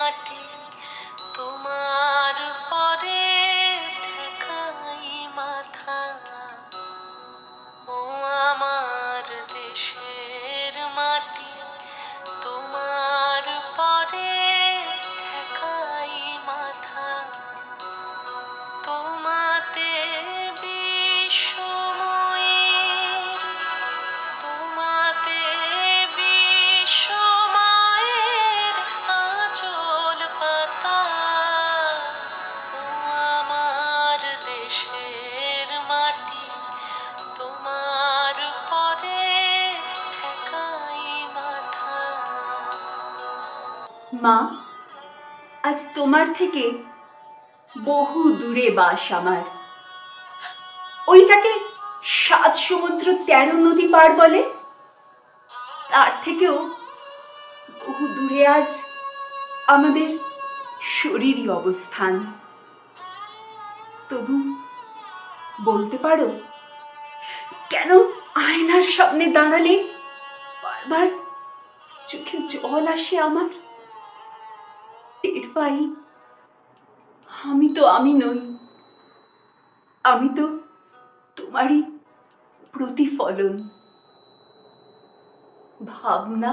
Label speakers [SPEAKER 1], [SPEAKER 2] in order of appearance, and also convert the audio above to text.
[SPEAKER 1] মাটি তোমার পরে ঠেকাই মাথা, ও আমার দেশের মাটি তোমার পরে ঠেকাই মাথা। তোমাতে বিশ্বময়ের, তোমাতে বিশ্বময়ের আঁচল পাতা, ও আমার দেশের মাটি তোমার পরে ঠেকাই মাথা।
[SPEAKER 2] মা, আজ তোমার থেকে বহু দূরে বাস আমার। ওই যাকে 7 সমুদ্র 13 নদী পার বলে, তার থেকেও বহু দূরে আজ আমাদের শরীরী অবস্থান। তবু বলতে পারো, কেন আয়নার সামনে দাঁড়ালে বারবার চোখে জল আসে আমার? টের পাই আমি তো আমি নই, আমি তো তোমারই প্রতিফলন। ভাবনা